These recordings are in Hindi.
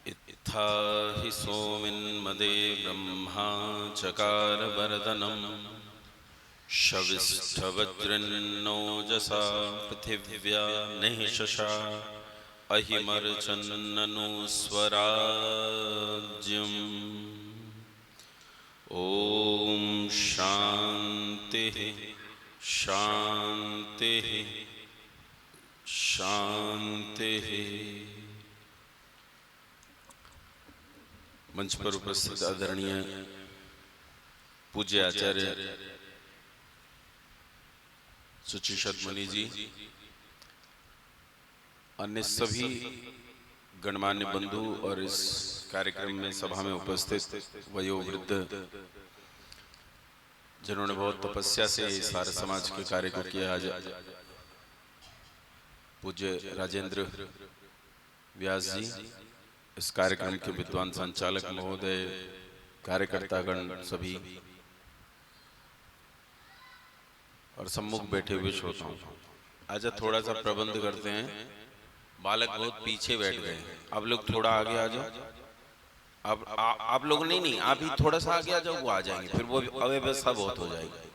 इत्था हि सोमिन्मदे ब्रह्मा चकार वरदनम् शविष्ठवज्रन्नोजसा पृथिव्या निःशशा अहिमर्चन्ननु स्वराज्यम्। ओम शांति शांति शांति। मंच पर उपस्थित आदरणीय पूज्य आचार्य सुचिशत मुनि जी, अन्य सभी गणमान्य बंधु और इस कार्यक्रम में सभा में उपस्थित वयोवृद्ध जिन्होंने बहुत तपस्या से सारे समाज के कार्य को किया, आज पूज्य राजेंद्र व्यास जी, इस कार्यक्रम के विद्वान संचालक महोदय, कार्यकर्तागण सभी और सम्मुख बैठे हुए श्रोताओं, आज थोड़ा सा प्रबंध करते हैं। बालक बहुत पीछे बैठ गए हैं, आप लोग थोड़ा आगे आ जाओ। आप लोग नहीं, आप ही थोड़ा सा आगे आ जाओ, वो आ जाएंगे, फिर वो अव्यवस्था बहुत हो जाएगी।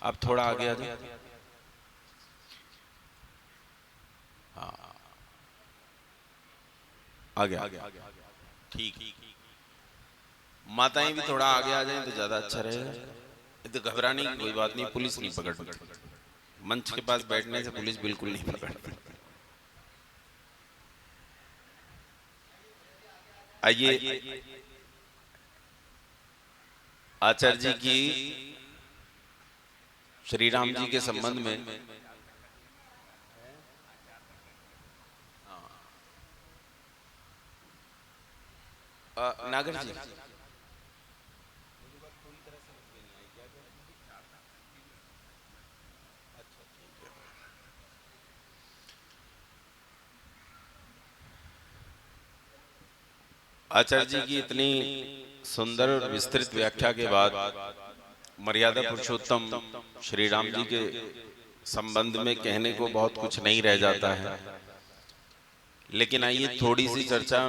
आप थोड़ा आगे आ जाओ। हाँ, आगे ठीक। माताएं भी थोड़ा आगे आ जाएं तो ज्यादा अच्छा रहेगा। तो घबराने की कोई बात नहीं, पुलिस नहीं पकड़ती। मंच के पास बैठने से पुलिस बिल्कुल नहीं पकड़ती। आइए आचार्य जी की श्री राम जी के संबंध में नागर जी, आचार्य जी की इतनी सुंदर और विस्तृत व्याख्या के बाद मर्यादा पुरुषोत्तम श्री राम जी के संबंध में कहने को बहुत कुछ नहीं रह जाता है। लेकिन आइए थोड़ी सी चर्चा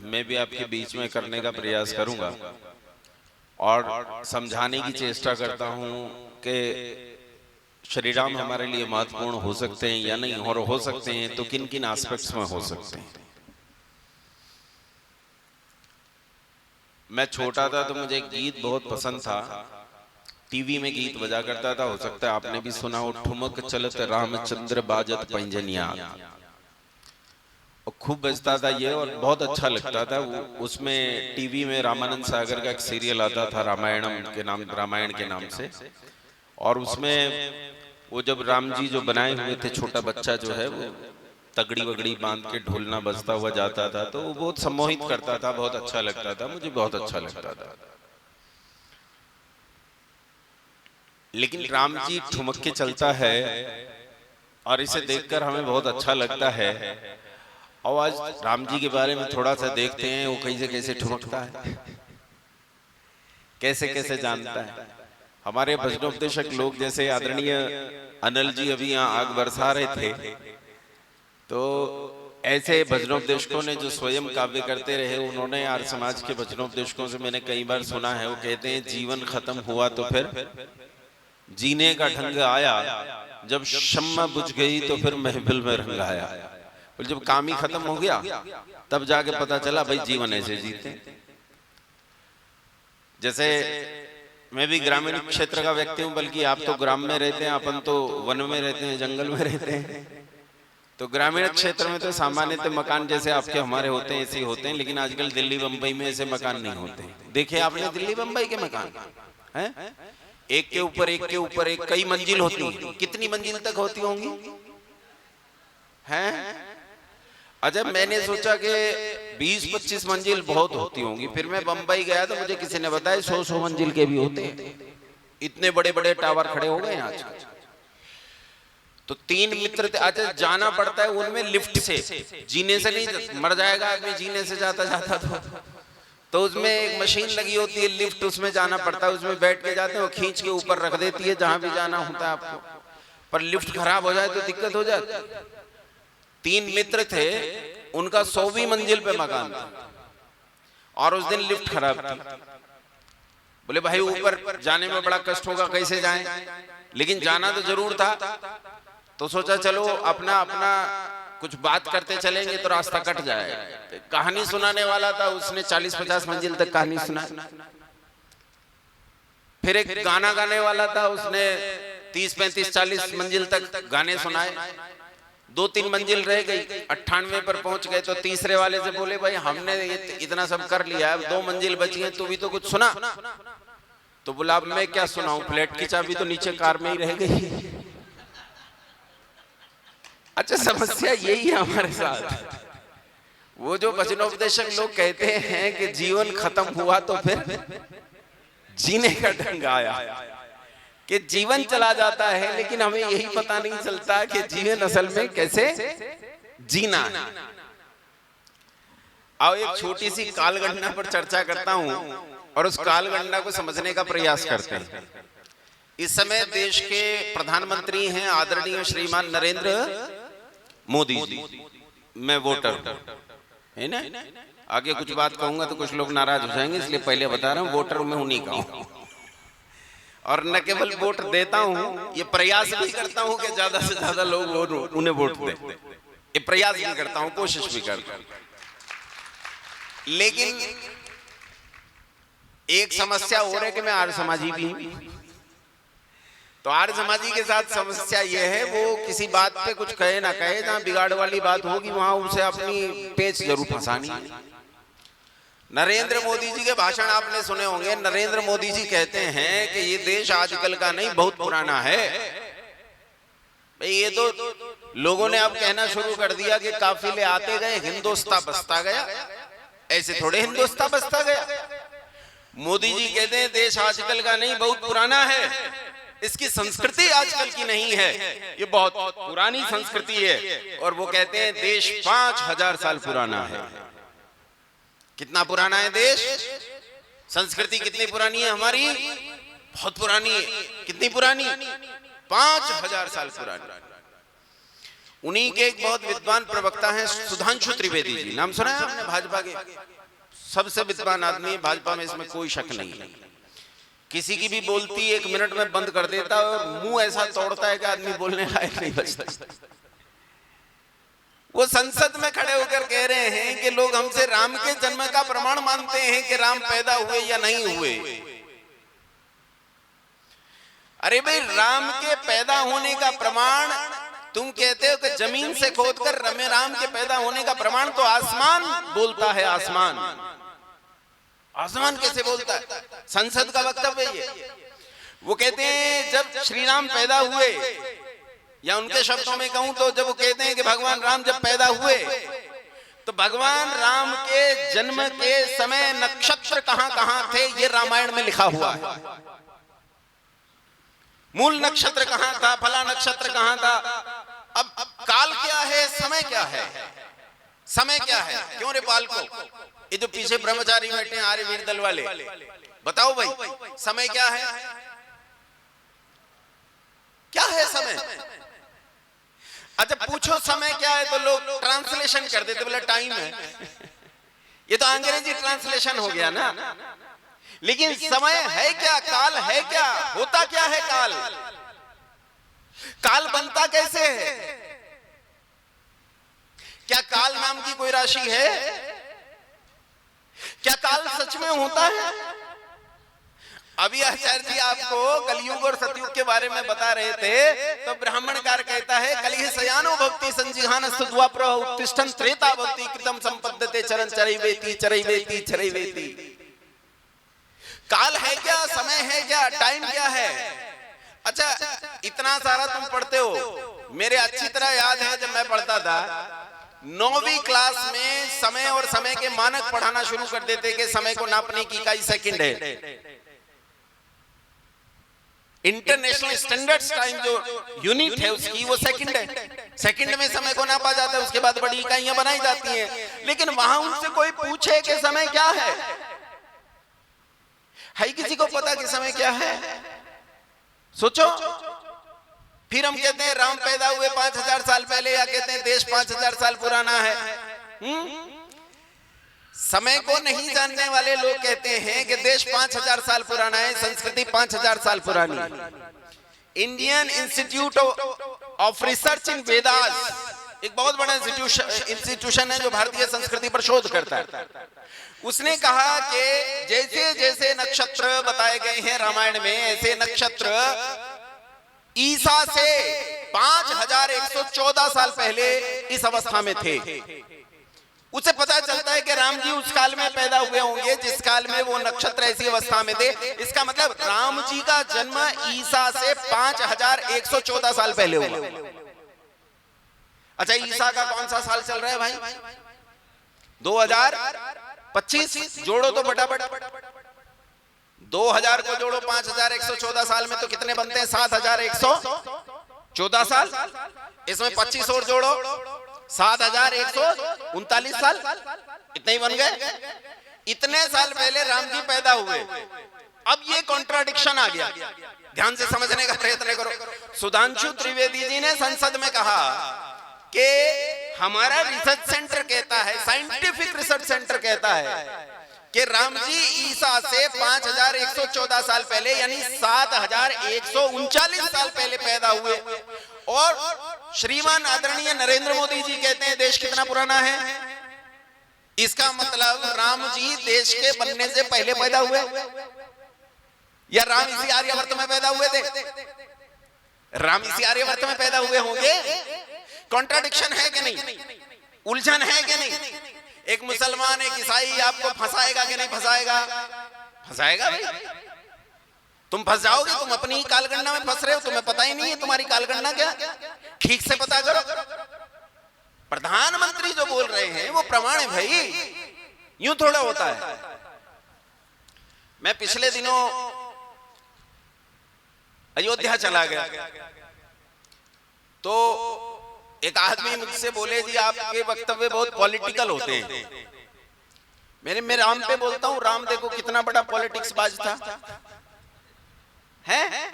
मैं भी आपके बीच में करने का प्रयास करूंगा और समझाने की चेष्टा करता हूं कि श्री राम हमारे लिए महत्वपूर्ण हो सकते हैं या नहीं, और हो सकते हैं तो किन किन एस्पेक्ट्स में हो सकते हैं। मैं छोटा था तो मुझे एक गीत बहुत पसंद था, टीवी में गीत बजा करता था, हो सकता है आपने भी सुना हो, ठुमक चलत रामचंद्र बाजत पैंजनिया, और खूब बजता था ये और बहुत अच्छा लगता था। उसमें टीवी में रामानंद सागर का एक सीरियल आता था रामायण के नाम से, और उसमें वो जब राम जी जो बनाए हुए थे, छोटा बच्चा जो है वो तगड़ी वगड़ी बांध के ढोलना बजता हुआ जाता था, तो वो बहुत सम्मोहित करता था, बहुत अच्छा लगता था, मुझे बहुत अच्छा लगता था। लेकिन राम जी ठुमक के चलता है और इसे देखकर हमें बहुत अच्छा लगता है। और आज राम जी के बारे में थोड़ा सा देखते हैं, वो कैसे कैसे ठुमकता है, कैसे कैसे जानता है। हमारे भजनोपदेशक लोग जैसे आदरणीय अनिल जी अभी यहाँ आग बरसा रहे थे, तो ऐसे भजनोपदेशकों ने जो स्वयं काव्य करते रहे, उन्होंने आर्य समाज के भजनोपदेशकों से मैंने कई बार सुना है, वो कहते हैं जीवन खत्म हुआ तो फिर जीने का ढंग आया, जब शम्मा बुझ गई तो फिर महफिल में रंग आया। जब काम ही खत्म हो गया तब जाके पता चला भाई जीवन ऐसे जीते। जैसे मैं भी ग्रामीण क्षेत्र का व्यक्ति हूं, बल्कि आप तो ग्राम में रहते हैं, अपन तो वन में रहते हैं, जंगल में रहते हैं। तो ग्रामीण क्षेत्र में तो सामान्यतः मकान जैसे आपके हमारे होते हैं ऐसे होते हैं, लेकिन आजकल दिल्ली बंबई में ऐसे मकान नहीं होते। देखे आपने दिल्ली बंबई के मकान हैं, एक के ऊपर एक के ऊपर एक, कई मंजिल होती है। कितनी मंजिल तक होती होंगी हैं? अच्छा, मैंने सोचा कि 20-25 मंजिल बहुत होती होंगी। फिर मैं बंबई गया तो मुझे किसी ने बताया 100 मंजिल के भी होते हैं। इतने बड़े बड़े टावर खड़े हो गए आज। तो 3 मित्र थे। अच्छा, जाना पड़ता है उनमें लिफ्ट से, जीने से नहीं, मर जाएगा आदमी जीने से जाता जाता। तो उसमें एक मशीन लगी होती है लिफ्ट, उसमें जाना पड़ता है, उसमें बैठ के जाते हैं, वो खींच के ऊपर रख देती है जहां भी जाना होता है आपको। पर लिफ्ट खराब हो जाए तो दिक्कत हो जाती। 3 मित्र थे, उनका 100वीं मंजिल पे मकान था और उस दिन लिफ्ट खराब थी। बोले भाई ऊपर जाने में बड़ा कष्ट होगा, कैसे जाएं, लेकिन जाना तो जरूर था। तो सोचा चलो अपना अपना कुछ बात करते चलेंगे तो रास्ता कट जाएगा। कहानी सुनाने वाला था, उसने 40-50 मंजिल तक कहानी सुनाई। फिर एक गाना गाने वाला था, उसने 30-35-40 मंजिल तक गाने सुनाए। 2-3 मंजिल रह गई, 98 पर पहुंच गए तो तीसरे वाले से बोले भाई हमने इतना सब कर लिया, अब 2 मंजिल बची है, तू भी तो कुछ सुना। तो बोला अब मैं क्या सुनाऊं, फ्लैट की चाबी तो नीचे कार में ही रह गई। अच्छा, समस्या यही है हमारे साथ। वो जो वचनोपदेशक लोग कहते हैं कि जीवन खत्म हुआ तो फिर जीने का ढंग आया, कि जीवन चला जाता है लेकिन हमें यही पता नहीं चलता कि जीवन असल में कैसे जीना है। आओ एक छोटी सी कालगणना पर चर्चा करता हूं और उस कालगणना को समझने का प्रयास करते हैं। इस समय देश के प्रधानमंत्री हैं आदरणीय श्रीमान नरेंद्र मोदी जी। मैं वोटर है ना, आगे कुछ बात कहूंगा तो कुछ लोग नाराज हो जाएंगे, इसलिए पहले बता रहा हूं वोटर मैं उन्हीं का हूं। और न केवल वोट देता हूं, ये प्रयास भी करता हूं कि ज्यादा से ज्यादा लोग उन्हें वोट दें। ये प्रयास भी करता हूं, कोशिश भी करता हूं। लेकिन एक समस्या हो रही है कि मैं आर्य समाजी भी हूं। तो आर्य समाजी के साथ समस्या यह है, वो किसी बात पे कुछ कहे ना कहे, जहां बिगाड़ वाली बात होगी वहां उसे अपनी पेच जरूर फंसानी। नरेंद्र मोदी जी के भाषण आपने सुने होंगे। नरेंद्र मोदी जी कहते हैं कि ये देश आजकल का नहीं, बहुत पुराना है। भाई ये तो लोगों ने अब कहना शुरू कर दिया कि काफिले आते गए, हिंदुस्तान बसता गया। ऐसे थोड़े हिंदुस्तान बसता गया। मोदी जी कहते हैं देश आजकल का नहीं, बहुत पुराना है, इसकी संस्कृति आजकल की नहीं है, ये बहुत पुरानी संस्कृति है। और वो कहते हैं देश 5000 साल पुराना है। कितना पुराना है देश? संस्कृति कितनी पुरानी है हमारी? बहुत पुरानी है। कितनी पुरानी? 5000 साल पुरानी। उन्हीं के एक बहुत विद्वान प्रवक्ता हैं सुधांशु त्रिवेदी जी, नाम सुना है आपने? भाजपा के सबसे विद्वान आदमी है भाजपा में, इसमें कोई शक नहीं है। किसी की भी बोलती 1 मिनट में बंद कर देता है और मुंह ऐसा तोड़ता है कि आदमी बोलने लायक नहीं बचता। वो संसद में खड़े होकर कह रहे हैं कि लोग हमसे राम के जन्म का प्रमाण मांगते हैं कि राम पैदा हुए या नहीं हुए। अरे भाई, राम के पैदा होने का प्रमाण तुम कहते हो कि जमीन से खोदकर राम के पैदा होने का प्रमाण तो आसमान बोलता है। आसमान आसमान कैसे बोलता है? संसद का वक्तव्य ये। वो कहते हैं जब श्री राम पैदा हुए, या उनके शब्दों में कहूं तो जब वो कहते हैं कि भगवान राम जब पैदा हुए, तो भगवान राम के जन्म के समय नक्षत्र कहां कहां थे ये रामायण में लिखा हुआ है। मूल नक्षत्र कहां था, फला नक्षत्र कहां था। अब काल क्या है, समय क्या है? समय क्या है? क्यों रे पाल को, ये जो पीछे ब्रह्मचारी बैठे हैं आर्य वीर दल वाले, बताओ भाई समय क्या है? क्या है समय? अच्छा पूछो समय क्या है तो लोग ट्रांसलेशन कर देते, बोले टाइम है। ये तो अंग्रेजी ट्रांसलेशन हो गया ना। लेकिन समय है क्या? काल है क्या? होता क्या है काल? काल बनता कैसे है? क्या काल नाम की कोई राशि है? क्या काल सच में होता है? अभी आचार्य जी आपको कलयुग और सतयुग के बारे में बता रहे थे, तो ब्राह्मणकार कहता है कलिह सयानो भक्ति संजिहान द्वापर उत्तिष्ठन् त्रेता भक्ति कृतम संपद्यते चरण चरैवेति चरैवेति चरैवेति। काल है क्या? समय है क्या? टाइम क्या है? अच्छा इतना सारा तुम पढ़ते हो। मेरे अच्छी तरह याद है जब मैं पढ़ता था 9वीं क्लास में समय और समय के मानक पढ़ाना शुरू कर देते कि समय को नापने की इकाई सेकंड है। इंटरनेशनल स्टैंडर्ड्स टाइम जो यूनिट है उसकी वो सेकंड है। सेकंड में समय को नापा जाता है, उसके बाद बड़ी इकाइयां बनाई जाती हैं। लेकिन वहां उनसे कोई पूछे कि समय क्या है, है किसी को पता कि समय क्या है? सोचो। फिर हम कहते हैं राम पैदा हुए 5000 साल पहले, या कहते हैं देश 5000 साल पुराना है। समय को नहीं जानने वाले लोग कहते हैं कि देश 5000 साल पुराना है, संस्कृति 5000 साल पुरानी है। इंडियन इंस्टीट्यूट ऑफ रिसर्च इन वेदास एक बहुत बड़ा इंस्टीट्यूशन है जो भारतीय संस्कृति पर शोध करता है। उसने कहा कि जैसे जैसे नक्षत्र बताए गए हैं रामायण में, ऐसे नक्षत्र ईसा से 5114 साल पहले इस अवस्था में थे। उसे पता चलता है कि राम जी उस काल में पैदा हुए होंगे जिस काल में वो नक्षत्र ऐसी अवस्था में थे। इसका मतलब राम जी का जन्म ईसा से 5114 साल पहले हुआ। अच्छा, ईसा का कौन सा साल चल रहा है भाई? 2025। जोड़ो तो फटाफट। 2000 को जोड़ो 5114 साल में तो कितने बनते हैं? 7114 साल। इसमें 25 और जोड़ो 7139 साल। इतने ही बन गए। इतने साल पहले राम जी पैदा हुए। अब ये कॉन्ट्राडिक्शन आ गया, ध्यान से समझने का प्रयत्न करो। सुधांशु त्रिवेदी जी ने संसद में कहा कि हमारा रिसर्च सेंटर कहता है, साइंटिफिक रिसर्च सेंटर कहता है कि राम जी ईसा से 5114 साल पहले यानी 7139 साल पहले पैदा हुए। और श्रीमान आदरणीय नरेंद्र मोदी जी कहते हैं देश कितना पुराना है। इसका मतलब राम जी देश के बनने से पहले पैदा हुए, या राम इसी आर्यवर्त में पैदा हुए थे? राम इसी आर्यवर्त में पैदा हुए होंगे। कॉन्ट्राडिक्शन है कि नहीं? उलझन है कि नहीं? एक मुसलमान एक ईसाई आपको फंसाएगा कि नहीं फंसाएगा? फंसाएगा भाई। तुम फंस जाओगे, तुम अपनी ही कालगणना में फंस रहे हो, तुम्हें पता ही नहीं है तुम्हारी कालगणना क्या। ठीक से पता करो। प्रधानमंत्री जो बोल रहे हैं वो प्रमाण है भाई, यूं थोड़ा होता है। मैं पिछले दिनों अयोध्या चला गया तो एक आदमी मुझसे बोले जी आपके वक्तव्य बहुत पॉलिटिकल होते हैं। मैं राम पे बोलता हूँ, राम देखो कितना बड़ा पॉलिटिक्स बाज था है।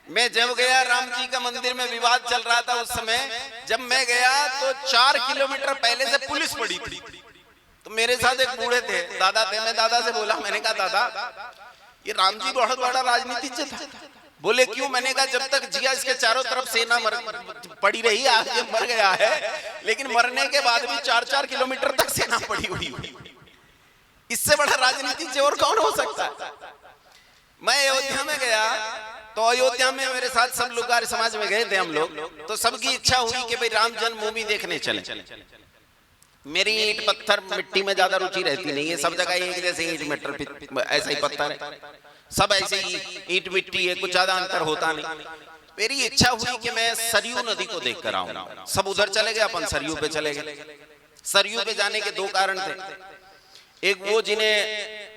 मैं जब गया राम जी का मंदिर में विवाद चल रहा था, उस समय जब मैं गया तो 4 किलोमीटर पहले से पुलिस पड़ी थी। तो मेरे साथ एक बूढ़े थे, दादा थे। मैं दादा से बोला, मैंने कहा दादा ये राम जी बहुत बड़ा राजनीतिज्ञ था। बोले क्यों? मैंने कहा जब तक जिया इसके चारों तरफ सेना पड़ी रही, आज ये मर गया है, लेकिन मरने के बाद भी 4-4 किलोमीटर तक सेना पड़ी हुई। इससे बड़ा राजनीतिज्ञ और कौन हो सकता है? मैं अयोध्या में गया तो अयोध्या में मेरे साथ सब लोग आर्य समाज में गए थे हम लोग। तो सबकी इच्छा हुई कि भाई राम जन्मभूमि देखने चले। मेरी ईंट पत्थर मिट्टी में ज्यादा रुचि रहती नहीं है, सब जगह एक जैसे ईंट मिट्टी ऐसा ही पत्थर है, सब ऐसे ही ईंट मिट्टी है, कुछ ज्यादा अंतर होता नहीं। मेरी इच्छा हुई कि मैं सरयू नदी को देख कर आऊं। सब उधर चले गए, अपन सरयू पे चले गए। सरयू पे जाने के 2 कारण थे। एक वो जिन्हें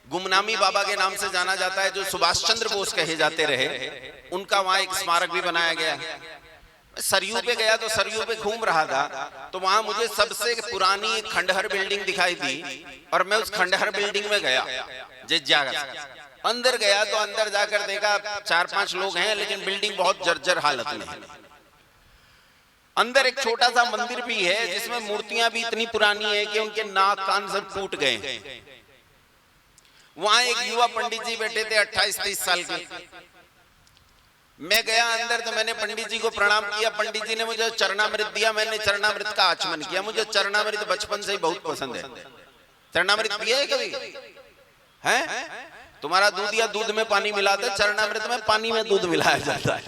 गुमनामी बाबा के नाम से जाना जाता है, जो सुभाष चंद्र बोस कहे जाते रहे, उनका वहां एक स्मारक भी बनाया गया है। सरयू पे गया तो सरयू पे घूम रहा था तो वहां मुझे सबसे पुरानी खंडहर बिल्डिंग दिखाई दी और मैं उस खंडहर बिल्डिंग में गया। अंदर गया तो अंदर जाकर देखा 4-5 लोग हैं, लेकिन बिल्डिंग बहुत जर्जर हालत में है। अंदर एक छोटा सा मंदिर भी है जिसमें मूर्तियां भी इतनी पुरानी है कि उनके नाक कान सब टूट गए हैं। वहां एक युवा पंडित जी बैठे थे 28-30 साल के। मैं गया अंदर तो मैंने पंडित जी को प्रणाम किया। पंडित जी ने मुझे चरणामृत दिया, मैंने चरणामृत का आचमन किया। मुझे चरणामृत बचपन से ही बहुत पसंद है। चरणामृत पिया है कभी? है? तुम्हारा दूध या दूध में पानी मिलाते, चरणामृत में पानी में दूध मिलाया जाता है।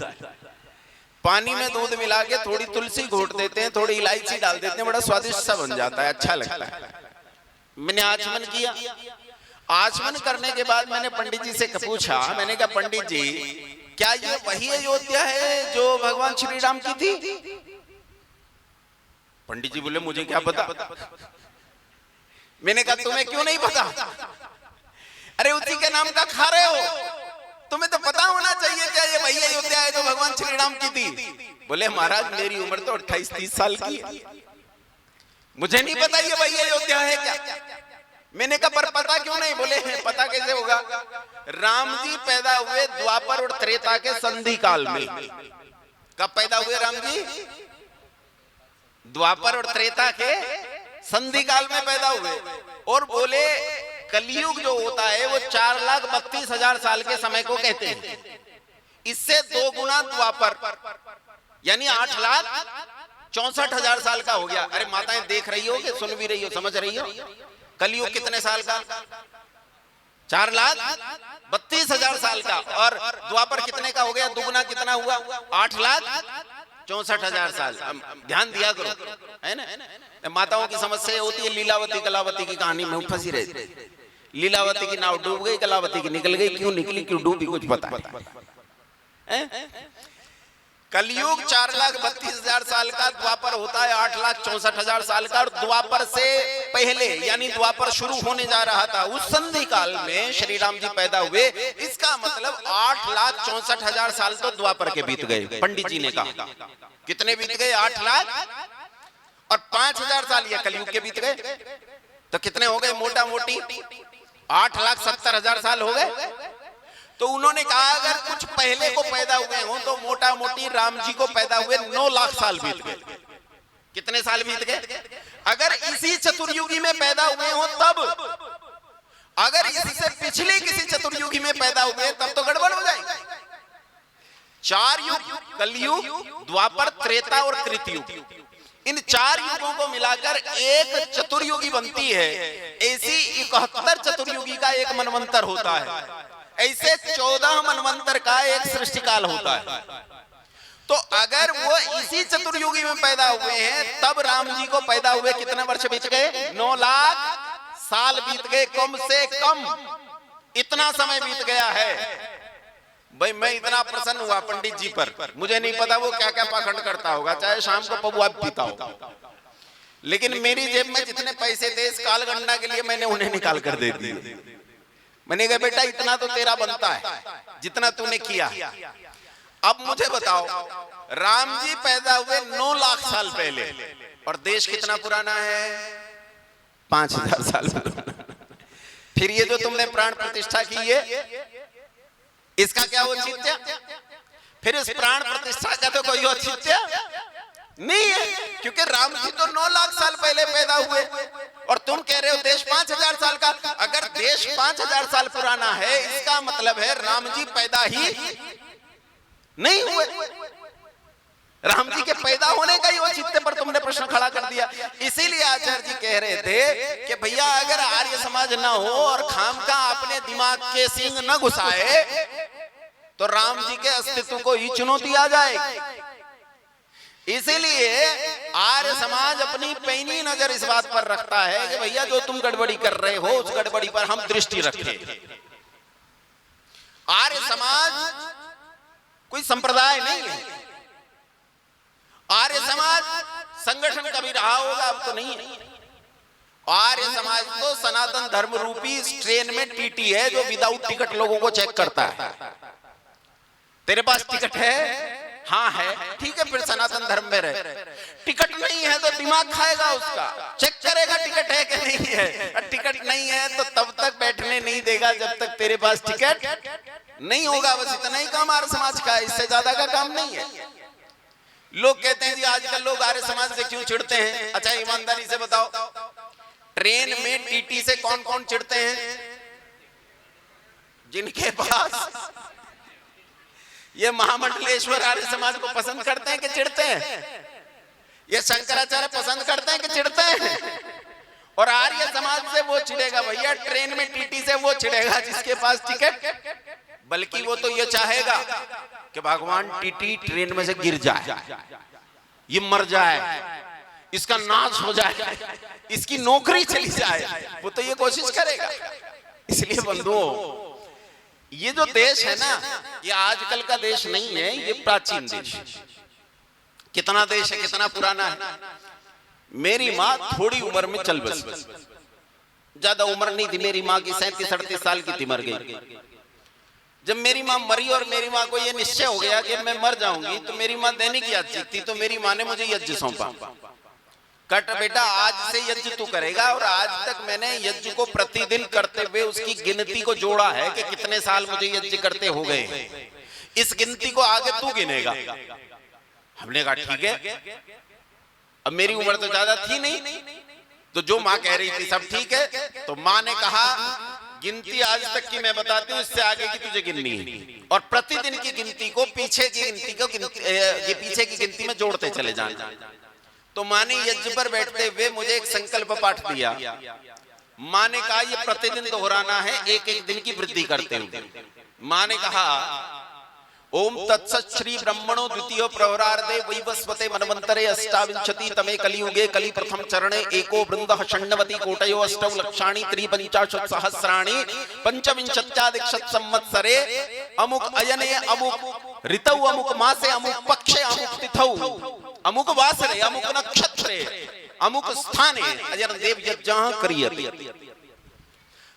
पानी में दूध मिला के थोड़ी तुलसी घोट देते हैं, थोड़ी इलायची डाल देते हैं, बड़ा स्वादिष्ट सा बन जाता है, अच्छा लगता है। मैंने आचमन किया। आचमन करने के बाद मैंने पंडित जी से पूछा, मैंने कहा पंडित जी क्या ये वही अयोध्या है जो भगवान श्री राम की थी? पंडित जी बोले मुझे क्या पता। मैंने कहा तुम्हें क्यों नहीं पता? अरे उसी के नाम का खा रहे हो, तुम्हें तो पता होना चाहिए क्या ये वही अयोध्या है जो भगवान श्री राम की थी। बोले महाराज मेरी उम्र तो 28-30 साल की है, मुझे नहीं पता ये वही अयोध्या है क्या। मैंने कहा पर पता क्यों नहीं? बोले पता कैसे होगा, राम जी पैदा हुए द्वापर और त्रेता के संधि काल में। कब पैदा हुए राम जी? द्वापर और त्रेता के संधि काल में पैदा हुए। और बोले कलयुग जो होता है वो 4,32,000 साल के समय को कहते हैं। इससे 2 गुना द्वापर यानी 8,64,000 साल का हो गया। अरे माताएं देख रही हो कि सुन भी रही हो, समझ रही हो? कलयुग कितने साल का? 4,32,000 साल का। और द्वापर कितने का हो गया? दुगुना कितना हुआ? 8,64,000 साल। ध्यान दिया करो, है ना? माताओं की समस्या होती है लीलावती कलावती की कहानी में फंसी रहती। लीलावती की नाव डूब गई, कलावती की निकल गई। क्यों निकली, क्यों डूबी, कुछ पता है? कलयुग 4,32,000 साल का, द्वापर होता है 8,64,000 साल का। और द्वापर से पहले यानी द्वापर शुरू होने जा रहा था उस संधि काल में श्री राम जी पैदा हुए। इसका मतलब 8,64,000 साल तो द्वापर के बीत गए। पंडित जी ने कहा कितने बीत गए? 8 लाख और 5,000 साल ये कलयुग के बीत गए। तो कितने हो गए? मोटा मोटी 8,70,000 साल हो गए। तो उन्होंने कहा अगर कुछ पहले को पैदा हुए हो तो मोटा मोटी राम जी को पैदा हुए 9 लाख साल बीत गए। कितने साल बीत गए? अगर इसी चतुर्युगी में पैदा हुए हो तब, अगर इससे पिछले किसी चतुर्युगी में पैदा हुए तब तो गड़बड़ हो जाएगी। 4 युग, कलयुग, द्वापर, त्रेता और कृतयुग, इन 4 युगों को मिलाकर एक चतुर्युगी बनती है। ऐसी 71 चतुर्युगी का एक मनवंतर होता है। ऐसे 14 मनवंतर का एक सृष्टिकाल होता है। तो अगर वो इसी चतुर्युगी में पैदा हुए हैं तब राम जी को पैदा हुए कितने वर्ष बीत गए? 9 लाख साल बीत गए। कम से कम इतना समय बीत गया है। भाई मैं इतना प्रसन्न हुआ पंडित जी पर, मुझे नहीं पता वो क्या क्या पाखंड करता होगा, चाहे शाम को पबुआ पीता हो, लेकिन मेरी जेब में जितने पैसे थे इस कालगणना के लिए मैंने उन्हें निकाल कर दे दिए। मैंने कहा बेटा इतना तो तेरा बनता है जितना तूने किया। अब मुझे बताओ राम जी पैदा हुए 9 लाख साल पहले और देश कितना पुराना है? 5,000 साल पुराना। फिर ये जो तुमने प्राण प्रतिष्ठा की है इसका क्या औचित्य? फिर इस प्राण प्रतिष्ठा का तो कोई औचित्य नहीं है, क्योंकि राम जी तो 9 लाख साल पहले पैदा हुए और तुम कह रहे हो देश 5,000 साल का। अगर देश 5,000 साल पुराना है इसका मतलब है राम जी पैदा ही नहीं हुए। राम जी के पैदा होने का ही औचित्य पर तुमने प्रश्न खड़ा कर दिया। इसीलिए आचार्य जी कह रहे थे कि भैया अगर आर्य समाज न हो और खामखा अपने दिमाग के सींग न घुसाए तो राम जी के अस्तित्व को ही चुनौती आ जाएगी। इसीलिए आर्य समाज अपनी पैनी नजर इस बात पर रखता है कि भैया जो तुम गड़बड़ी कर रहे हो उस गड़बड़ी पर हम दृष्टि रखें। आर्य समाज कोई संप्रदाय नहीं है। आर्य समाज संगठन कभी रहा होगा, अब तो नहीं है। आर्य समाज तो सनातन धर्म रूपी इस ट्रेन में टीटी है जो विदाउट टिकट लोगों को चेक करता है। तेरे पास टिकट है? हाँ है, ठीक है, फिर सनातन धर्म में रहे। टिकट नहीं है तो दिमाग खाएगा उसका, चेक करेगा टिकट है कि नहीं है। टिकट नहीं है तो तब तक बैठने नहीं देगा जब तक तेरे पास टिकट नहीं होगा। बस इतना ही काम आर्य समाज का है, इससे ज्यादा का काम नहीं है। लोग कहते हैं जी आजकल लोग आर्य समाज से क्यों चिढ़ते हैं? अच्छा ईमानदारी से बताओ, ट्रेन में टीटी से कौन कौन चिढ़ते हैं? जिनके पास ये महामंडलेश्वर आर्य समाज को पसंद करते हैं कि चिढ़ते हैं? ये शंकराचार्य पसंद करते हैं कि चिढ़ते हैं? और आर्य समाज से वो चिढ़ेगा भैया, ट्रेन में टीटी से वो चिढ़ेगा जिसके पास टिकट, बल्कि वो तो ये चाहेगा कि भगवान टीटी ट्रेन में से गिर जाए, ये मर जाए, इसका नाश हो जाए, इसकी नौकरी चली जाए, वो तो ये कोशिश करेगा। इसलिए बंधुओं ये जो देश है ना ये आजकल का देश नहीं है, ये प्राचीन देश। कितना देश है, कितना पुराना है। मेरी माँ थोड़ी उम्र में चल बसी, ज्यादा उम्र नहीं थी मेरी माँ की, 37-38 साल की थी, मर गई। जब मेरी माँ मरी और मेरी माँ को यह निश्चय हो गया कि मैं मर जाऊंगी तो मेरी माँ दैनिक याद सीखती, तो मेरी माँ ने मुझे यज्ञ सौंपा। कट बेटा, आज से यज्ञ तू करेगा, और आज तक मैंने यज्ञ को प्रतिदिन करते हुए उसकी गिनती को जोड़ा है कि कितने साल मुझे यज्ञ करते हो गए, इस गिनती को आगे तू गिनेगा। हमने कहा ठीक है। अब मेरी उम्र तो ज्यादा थी नहीं, तो जो माँ कह रही थी सब ठीक है। तो माँ ने कहा गिनती आज तक की मैं बताती हूँ, इससे आगे की तुझे गिननी है, और प्रतिदिन की गिनती को पीछे की गिनती को ये पीछे की गिनती में जोड़ते चले जाना। तो माँ ने यज्ञ पर बैठते हुए मुझे एक संकल्प पाठ दिया। माँ ने कहा ये प्रतिदिन दोहराना है, एक एक दिन की वृद्धि करते हुए। माँ ने कहा ओम तत्सत श्री ब्रह्मणो द्वितीय प्रवरार्धे वैवस्वते मनवंतरे अष्टाविंशति तमे कलियुगे कलि प्रथम चरणे एको वृंदः षण्णवति कोटयो अष्टौ लक्षाणि त्रिपंचाशत् सहस्राणि पंचविंशत्याधिक शत संवत्सरे अमुक अयने अमुक ऋतौ अमुक मासे अमुक पक्षे अमुक तिथौ अमुक वासरे अमुक नक्षत्रे अमुक स्थाने अजर देव यज्ञः क्रियते।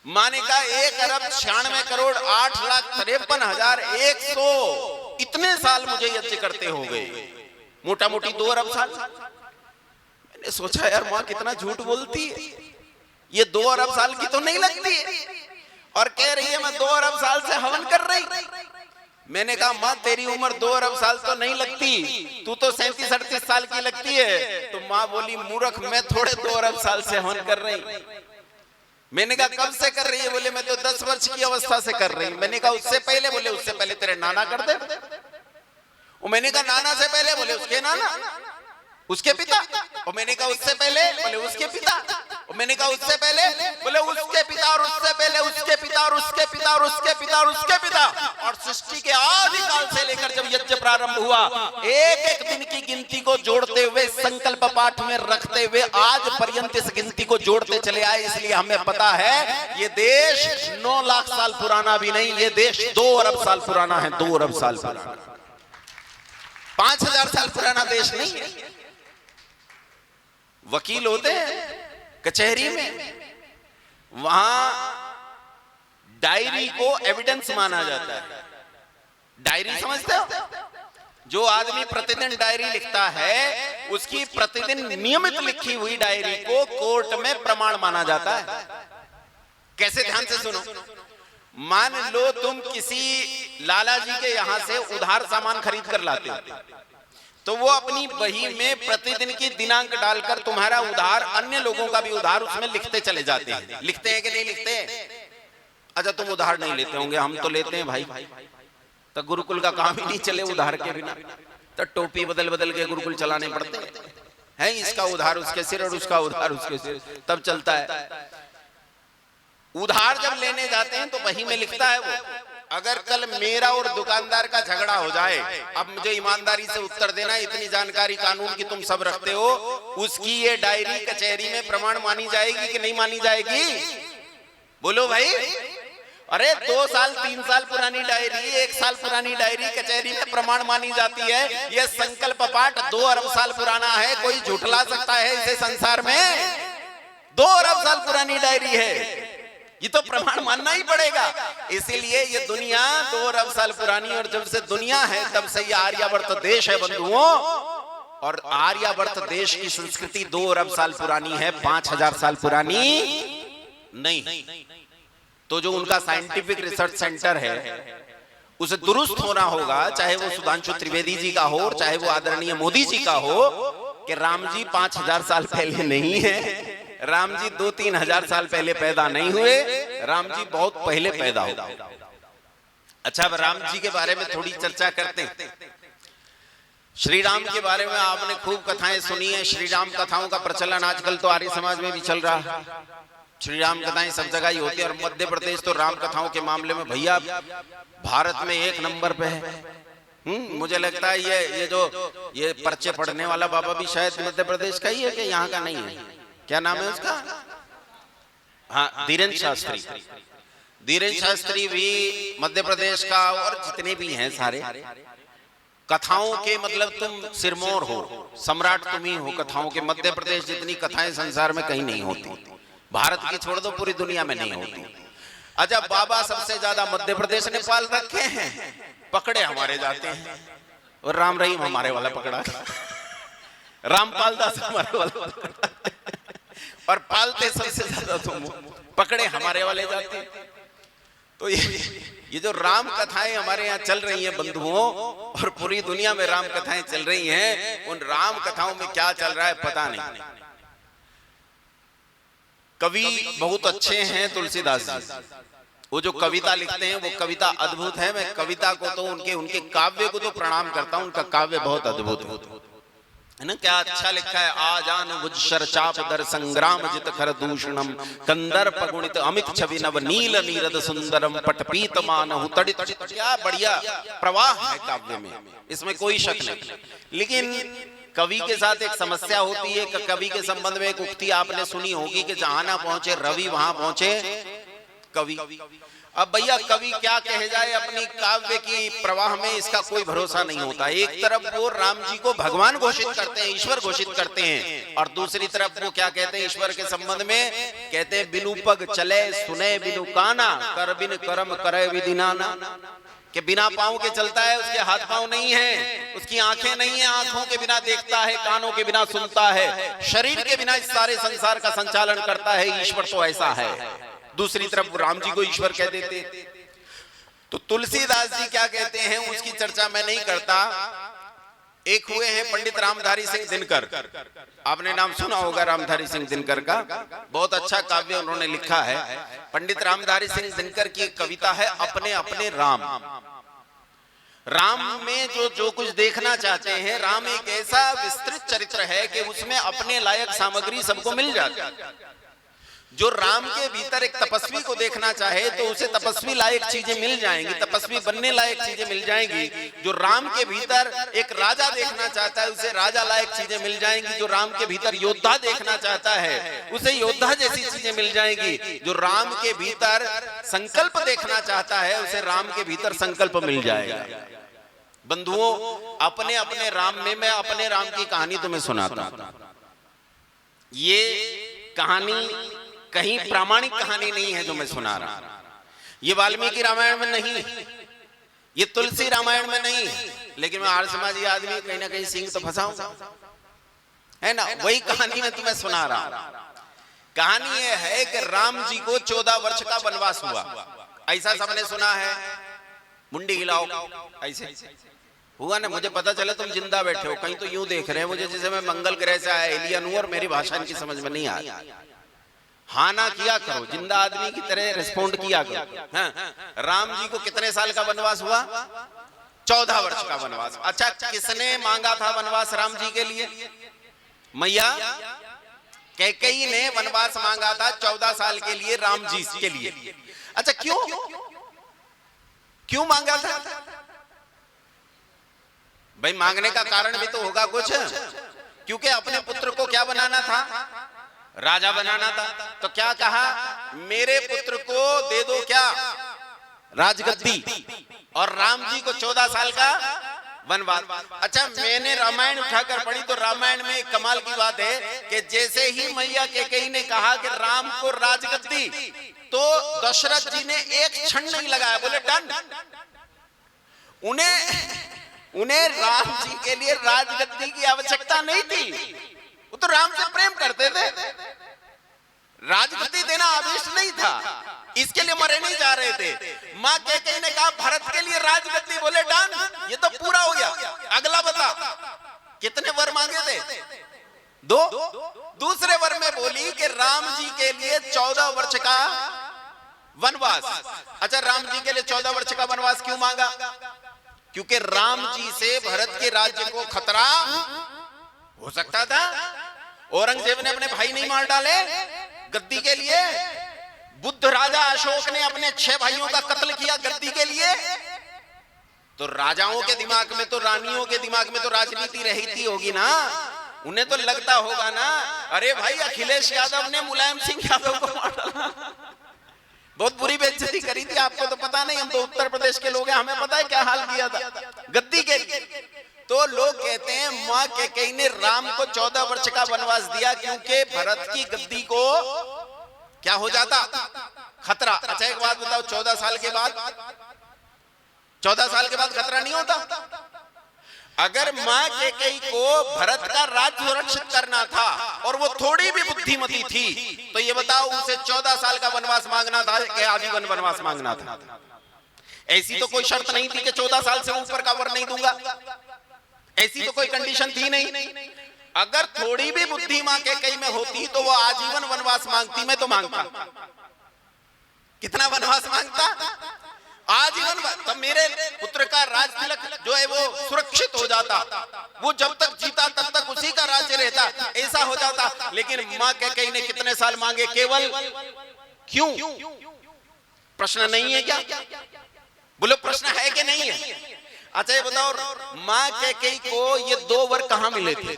माँ ने कहा 1,96,08,53,100 इतने साल मुझे यज्ञ करते हो गए, मोटा मोटी 2 अरब साल। मैंने सोचा यार माँ कितना झूठ बोलती है, ये 2 अरब साल की तो नहीं लगती है, और कह रही है मैं 2 अरब साल से हवन कर रही। मैंने कहा माँ तेरी उम्र 2 अरब साल तो नहीं लगती, तू तो 37-38 साल की लगती है। तो माँ बोली मूर्ख, मैं थोड़े 2 अरब साल से हवन कर रही। मैंने कहा कब से कर रही है? बोले मैं तो 10 वर्ष की अवस्था से कर रही हूं। मैंने कहा उससे पहले? बोले उससे पहले तेरे नाना कर दे। मैंने कहा नाना से पहले? बोले उसके नाना, उसके पिता। और मैंने कहा उससे पहले? बोले उसके पिता। और मैंने कहा उससे पहले? बोले उसके पिता और उससे पहले उसके पिता और उसके पिता और उसके पिता और उसके पिता। और सृष्टि के आदि काल से लेकर जब यज्ञ प्रारंभ हुआ, एक एक दिन की गिनती को जोड़ते हुए, संकल्प पाठ में रखते हुए आज पर्यंत इस गिनती को जोड़ते चले आए। इसलिए हमें पता है ये देश 9 लाख साल पुराना भी नहीं, ये देश 2 अरब साल पुराना है। 2 अरब साल पुराना, 5,000 साल पुराना देश नहीं है। वकील होते हैं कचहरी में, वहां डायरी को एविडेंस माना जाता है। डायरी समझते हो? जो आदमी प्रतिदिन डायरी लिखता है, उसकी प्रतिदिन नियमित लिखी हुई डायरी को कोर्ट में प्रमाण माना जाता है। कैसे? ध्यान से सुनो। मान लो तुम किसी लाला जी के यहां से उधार सामान खरीद कर लाते हो, तो वो अपनी बही में प्रतिदिन की दिनांक डालकर तुम्हारा उधार, अन्य लोगों का भी उधार उसमें लिखते चले जाते हैं। लिखते हैं कि नहीं लिखते? अच्छा तुम उधार नहीं लेते होंगे, हम तो लेते हैं भाई। तो गुरुकुल का काम ही नहीं चले उधार के बिना, तो टोपी बदल बदल के गुरुकुल चलाने पड़ते हैं। इसका उधार उसके सिर और उसका उधार उसके सिर, तब चलता है। उधार जब लेने जाते हैं तो बही में लिखता है वो। अगर कल मेरा और दुकानदार का झगड़ा हो जाए, अब मुझे ईमानदारी से उत्तर देना, इतनी जानकारी कानून की तुम सब रखते हो, उसकी ये डायरी कचहरी में प्रमाण मानी जाएगी कि नहीं मानी जाएगी? बोलो भाई। अरे 2 साल 3 साल पुरानी डायरी, 1 साल पुरानी डायरी कचहरी में प्रमाण मानी जाती है। यह संकल्प पाठ 2 अरब साल पुराना है। कोई झुठला सकता है इसे संसार में? 2 अरब साल पुरानी डायरी है, ये तो प्रमाण मानना ही पड़ेगा। इसीलिए ये दुनिया 2 अरब साल पुरानी, और जब से दुनिया है तब से ये आर्यावर्त देश है बंधुओं। और आर्यावर्त देश की संस्कृति 2 अरब साल पुरानी है, 5,000 साल पुरानी नहीं। तो जो उनका साइंटिफिक रिसर्च सेंटर है उसे दुरुस्त होना होगा, चाहे वो सुधांशु त्रिवेदी जी का हो और चाहे वो आदरणीय मोदी जी का हो, कि राम जी 5,000 साल पहले नहीं है, राम जी 2-3 हजार साल पहले पैदा नहीं हुए, राम जी बहुत पहले पैदा हुए। अच्छा, अब राम जी के बारे में थोड़ी चर्चा करते हैं। श्री राम के बारे में आपने खूब कथाएं सुनी है। श्री राम कथाओं का प्रचलन आजकल तो आर्य समाज में भी चल रहा है। श्री राम कथाएं सब जगह ही होती है, और मध्य प्रदेश तो राम कथाओं के मामले में भैया भारत में 1 नंबर पे है। मुझे लगता है ये पर्चे पढ़ने वाला बाबा भी शायद मध्य प्रदेश का ही है कि यहाँ का नहीं है। क्या नाम है उसका? हाँ, धीरेन्द्र शास्त्री। धीरेन्द्र शास्त्री भी मध्य प्रदेश का, और जितने भी हैं सारे कथाओं के मतलब तुम सिरमौर हो, सम्राट तुम ही हो कथाओं के। मध्य प्रदेश जितनी कथाएं संसार में कहीं नहीं होती, भारत की छोड़ दो पूरी दुनिया में नहीं होती। अच्छा, बाबा सबसे ज्यादा मध्य प्रदेश ने पाल रखे हैं, पकड़े हमारे जाते हैं, और राम रहीम हमारे वाला पकड़ा। रामपाल दास हमारे वाले और पालते सबसे ज्यादा तुम पकड़े हमारे वाले जाते। तो ये जो राम कथाएं हमारे यहाँ चल रही हैं बंधुओं, और पूरी दुनिया में राम कथाएं चल रही हैं, उन राम कथाओं में क्या चल रहा है पता नहीं। कवि बहुत अच्छे हैं तुलसीदास जी, वो जो कविता लिखते हैं वो कविता अद्भुत है। मैं कविता को तो उनके काव्य को तो प्रणाम करता हूं, उनका काव्य बहुत अद्भुत है ना। क्या अच्छा लिखा है। आजान बुज्जर चाप दर संग्राम जित खर दूषणम कंदर पगुणित अमित छवि नव नील नीरद सुंदरम पटपीत मानहु तड़ित। क्या बढ़िया प्रवाह है काव्य में, इसमें कोई शक नहीं। लेकिन कवि के साथ एक समस्या होती है। कवि के संबंध में एक उक्ति आपने सुनी होगी कि जहां ना पहुंचे रवि वहां पहुंचे कवि। अब भैया कवि क्या कहे जाए अपनी काव्य की प्रवाह में, इसका कोई भरोसा नहीं होता। एक तरफ वो राम जी को भगवान घोषित करते हैं, ईश्वर घोषित करते हैं, और दूसरी तरफ वो क्या कहते हैं ईश्वर के संबंध में, कहते हैं बिनु पग चले सुने बिनु काना कर बिन कर्म करे विधिनाना। कि बिना पांव के चलता है, उसके हाथ पांव नहीं है, उसकी आंखें नहीं है, आंखों के बिना देखता है, कानों के बिना सुनता है, शरीर के बिना इस सारे संसार का संचालन करता है। ईश्वर तो ऐसा है। दूसरी तरफ राम जी को ईश्वर कह देते। तो तुलसीदास जी क्या कहते हैं उसकी चर्चा मैं नहीं करता। एक हुए हैं पंडित रामधारी सिंह दिनकर, आपने नाम सुना होगा रामधारी सिंह दिनकर का, बहुत अच्छा काव्य उन्होंने लिखा है। पंडित रामधारी सिंह दिनकर की एक कविता है अपने अपने राम। राम में जो कुछ देखना चाहते हैं, राम एक ऐसा विस्तृत चरित्र है कि उसमें अपने लायक सामग्री सबको मिल जाती है। जो राम के भीतर एक तपस्वी को देखना चाहे तो उसे तपस्वी लायक चीजें मिल जाएंगी, तपस्वी बनने लायक चीजें मिल जाएंगी। जो राम के भीतर एक राजा देखना चाहता है उसे राजा लायक चीजें मिल जाएंगी। जो राम के भीतर योद्धा देखना चाहता है उसे योद्धा जैसी चीजें मिल जाएंगी। जो राम के भीतर संकल्प देखना चाहता है उसे राम के भीतर संकल्प मिल जाएगा। बंधुओं, अपने अपने राम में मैं अपने राम की कहानी तुम्हें सुनाता हूं। ये कहानी कहीं प्रामाणिक कहानी नहीं है जो मैं सुना रहा हूं। ये वाल्मीकि रामायण में नहीं, ये तुलसी रामायण में नहीं, लेकिन मैं आर्य समाजी आदमी कहीं ना कहीं सिंह तो फंसाऊंगा, है ना। वही कहानी में तुम्हें सुना रहा हूं। कहानी ये है कि राम जी को 14 वर्ष का वनवास हुआ। ऐसा सबने सुना है, मुंडी हिलाओ, ऐसे हुआ ना। मुझे पता चला तुम जिंदा बैठे हो, कहीं तो यूं देख रहे हैं मुझे जैसे मैं मंगल ग्रह से आया एलियन हूं और मेरी भाषा इनकी समझ में नहीं आ रही। हाँ ना किया करो, जिंदा आदमी की तरह रिस्पोंड किया करो। हाँ, राम जी को कितने साल का वनवास हुआ? 14 वर्ष का वनवास। अच्छा, किसने मांगा था वनवास राम जी के लिए? मैया कैकेयी ने वनवास मांगा था 14 साल के लिए राम जी के लिए। अच्छा, क्यों मांगा था भाई? मांगने का कारण भी तो होगा कुछ, क्योंकि अपने पुत्र को क्या बनाना था? राजा बनाना था। तो क्या कहा? मेरे पुत्र को दे दो क्या? राजगद्दी, और राम जी को 14 साल का वनवास। अच्छा, मैंने रामायण उठाकर पढ़ी तो रामायण में एक कमाल की बात है कि जैसे ही मैया कैकेयी ने कहा कि राम को राजगद्दी, तो दशरथ जी ने एक क्षण नहीं लगाया, बोले डन। उन्हें राम जी के लिए राजगद्दी की आवश्यकता नहीं थी, वो तो राम से प्रेम करते थे। राजगद्दी देना आदेश नहीं था, इसके लिए मरे नहीं जा रहे थे। मां कैकेयी ने कहा भरत के लिए राजगद्दी, बोले डन, ये तो पूरा हो गया। अगला बता, कितने वर मांगे थे? 2। दूसरे वर में बोली कि राम जी के लिए 14 वर्ष का वनवास। अच्छा, राम जी के लिए 14 वर्ष का वनवास क्यों मांगा? क्योंकि राम जी से भरत के राज्य को खतरा हो सकता था। औरंगजेब ने अपने भाई नहीं मार डाले गद्दी के लिए? बुद्ध राजा अशोक ने अपने 6 भाइयों का कत्ल किया गद्दी के लिए? तो राजाओं के दिमाग में तो, रानियों के दिमाग में तो राजनीति रहती होगी ना। उन्हें तो लगता होगा ना, अरे भाई अखिलेश यादव ने मुलायम सिंह यादव को मार डाला, बहुत बुरी बेइज्जती करी थी। आपको तो पता नहीं, हम तो उत्तर प्रदेश के लोग हैं, हमें पता है क्या हाल किया था गद्दी के लिए। तो लोग कहते हैं मां कैकेयी ने राम को 14 वर्ष का वनवास दिया क्योंकि भरत की गद्दी को क्या हो जाता? खतरा। अच्छा, एक बात बताओ, 14 साल के बाद खतरा नहीं होता? अगर मां कैकेयी को भरत का राज्य सुरक्षित करना था और वो थोड़ी भी बुद्धिमती थी, तो ये बताओ उसे 14 साल का वनवास मांगना था कि आजीवन वनवास मांगना था? ऐसी तो कोई शर्त नहीं थी कि 14 साल से ऊपर का वर नहीं दूंगा, ऐसी तो कोई कंडीशन थी नहीं। अगर थोड़ी भी बुद्धि मां कैकेयी में होती तो वो आजीवन वनवास मांगती, मैं तो मांगता। कितना वनवास मांगता? आजीवन। तब मेरे पुत्र का राज तिलक जो है वो सुरक्षित हो जाता, वो जब तक जीता तब तक उसी का राज्य रहता, ऐसा हो जाता। लेकिन मां कैकेयी ने कितने साल मांगे? केवल क्यों? प्रश्न नहीं है क्या? बोलो प्रश्न है कि नहीं है? अच्छा ये बताओ, मां कैकेयी को ये 2 वर कहां मिले थे?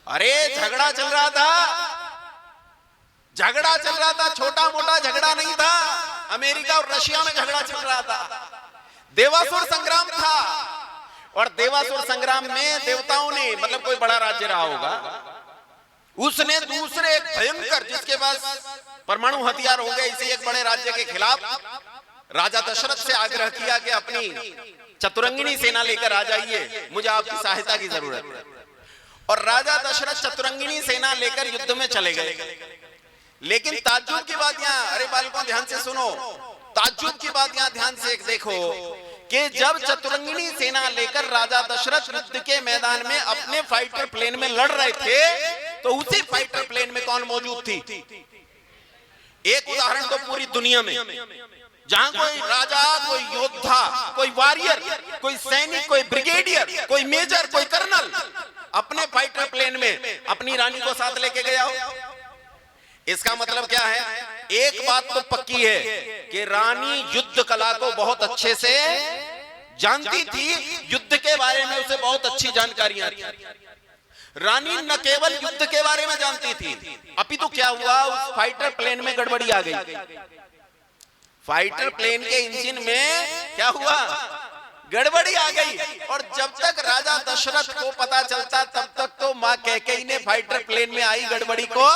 अरे झगड़ा चल रहा था, झगड़ा चल रहा था, छोटा मोटा झगड़ा नहीं था। अमेरिका और रशिया में झगड़ा चल रहा था, देवासुर संग्राम था। और देवासुर संग्राम में देवताओं ने, मतलब कोई बड़ा राज्य रहा होगा, उसने दूसरे एक भयंकर, जिसके पास परमाणु हथियार हो गए, इसी एक बड़े राज्य के खिलाफ राजा दशरथ से आग्रह किया कि अपनी चतुरंगिनी सेना लेकर आ जाइए, मुझे आपकी सहायता की जरूरत है। और राजा दशरथ चतुरंगिनी सेना लेकर युद्ध में चले गए। लेकिन ताज्जुब की बात यहाँ, अरे बालकों ध्यान से सुनो, ताज्जुब की बात यहाँ ध्यान से देखो कि जब चतुरंगिनी सेना लेकर राजा दशरथ युद्ध के मैदान में अपने फाइटर प्लेन में लड़ रहे थे, तो उसी फाइटर प्लेन में कौन मौजूद थी? एक उदाहरण तो पूरी दुनिया में, जहां कोई राजा, कोई योद्धा, कोई वॉरियर, कोई सैनिक, कोई ब्रिगेडियर, कोई मेजर, कोई कर्नल अपने फाइटर प्लेन में अपनी रानी को साथ लेके गया हो। इसका मतलब क्या है? एक बात तो पक्की है कि रानी युद्ध कला को बहुत अच्छे से जानती थी, युद्ध के बारे में उसे बहुत अच्छी जानकारियां थी। रानी न केवल युद्ध के बारे में जानती थी, अपितु क्या हुआ, उस फाइटर प्लेन में गड़बड़ी आ गई। फाइटर प्लेन के इंजन में क्या हुआ? गड़बड़ी आ गई। और जब तक राजा दशरथ को पता चलता, तब तक तो मां कैकेयी ने फाइटर प्लेन में आई गड़बड़ी को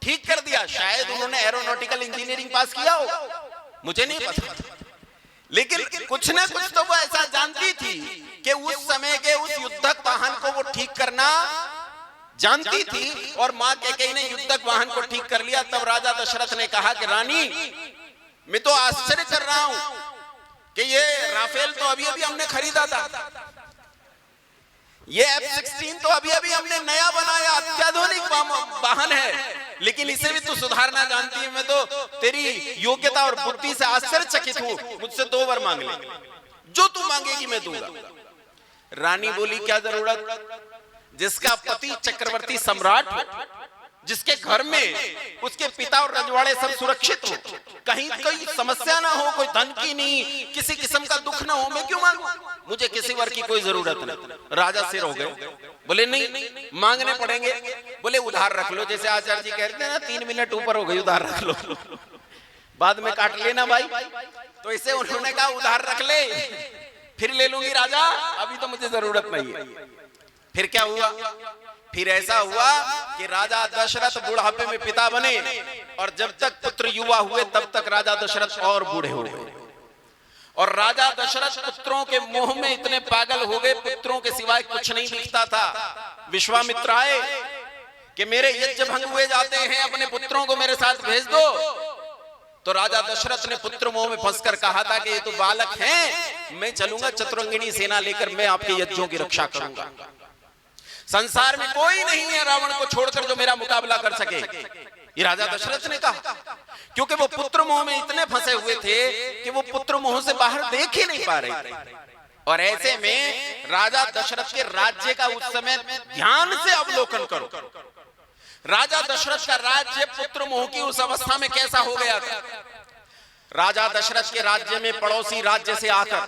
ठीक कर दिया। शायद उन्होंने एरोनॉटिकल इंजीनियरिंग पास किया हो, मुझे नहीं पता, लेकिन कुछ ना कुछ तो वो ऐसा जानती थी कि उस समय के उस युद्धक वाहन को वो ठीक करना जानती थी। और मां कैकेयी ने युद्धक वाहन को ठीक कर लिया। तब राजा दशरथ ने कहा कि रानी, मैं तो आश्चर्य कर रहा हूं कि ये राफेल तो अभी अभी हमने खरीदा था, ये F-16 तो अभी अभी हमने नया बनाया, अत्याधुनिक वाहन है, लेकिन इसे भी तू सुधारना जानती है। मैं तो तेरी योग्यता और बुद्धि से आश्चर्यचकित हूं। मुझसे 2 वर मांग ले, जो तू मांगेगी मैं दूंगा। रानी बोली, क्या जरूरत? जिसका पति चक्रवर्ती सम्राट हो, जिसके घर में उसके पिता और रजवाड़े सब सुरक्षित हो, कहीं कोई समस्या ना हो, कोई धन की नहीं, किसी किस्म का दुख ना हो, मैं क्यों मांगू? मुझे किसी वर की कोई जरूरत नहीं। राजा सिर हो गए, बोले नहीं मांगने पड़ेंगे। बोले उधार रख लो, जैसे आचार्य जी कहते हैं ना, 3 मिनट ऊपर हो गई, उधार रख लो, बाद में काट लेना भाई। तो इसे उन्होंने कहा उधार रख ले, फिर ले लूंगी राजा, अभी तो मुझे जरूरत नहीं है। फिर क्या हुआ? फिर ऐसा हुआ कि राजा दशरथ बुढ़ापे में पिता बने, और जब तक पुत्र युवा हुए तब तक राजा दशरथ और बूढ़े हो गए। और राजा दशरथ पुत्रों के मोह में इतने पागल हो गए, पुत्रों के सिवाय कुछ नहीं दिखता था। विश्वामित्र आए कि मेरे यज्ञ भंग हुए जाते हैं, अपने पुत्रों को मेरे साथ भेज दो। तो राजा दशरथ ने पुत्र मोह में फंसकर कहा था कि ये तो बालक हैं, मैं चलूंगा चतुरंगिनी सेना लेकर, मैं आपके यज्ञों की रक्षा करूंगा। संसार में कोई नहीं है रावण को छोड़कर जो मेरा मुकाबला कर सके, ये राजा दशरथ ने कहा। क्योंकि वो पुत्र मोह में इतने फंसे हुए थे कि वो पुत्र मोह से बाहर देख ही नहीं पा रहे थे। और ऐसे में राजा दशरथ के राज्य का उस समय ध्यान से अवलोकन करो। राजा दशरथ का राज्य पुत्र मोह की उस अवस्था में कैसा हो गया था। राजा दशरथ के राज्य में पड़ोसी राज्य से आकर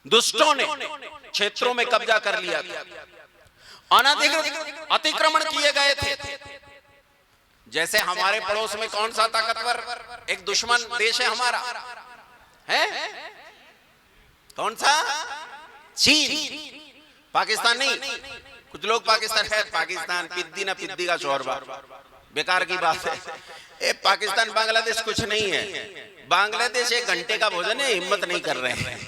दुष्टों ने क्षेत्रों में कब्जा कर लिया था, अनधिकृत अतिक्रमण किए गए थे। जैसे हमारे पड़ोस में कौन सा ताकतवर एक दुश्मन देश है हमारा, है कौन सा? चीन। पाकिस्तान नहीं, कुछ लोग पाकिस्तान है, पाकिस्तान पिद्दी ना पिद्दी का शोरबा, बेकार की बात है। ए पाकिस्तान बांग्लादेश कुछ नहीं है। बांग्लादेश 1 घंटे का भोजन है, हिम्मत नहीं कर रहे हैं,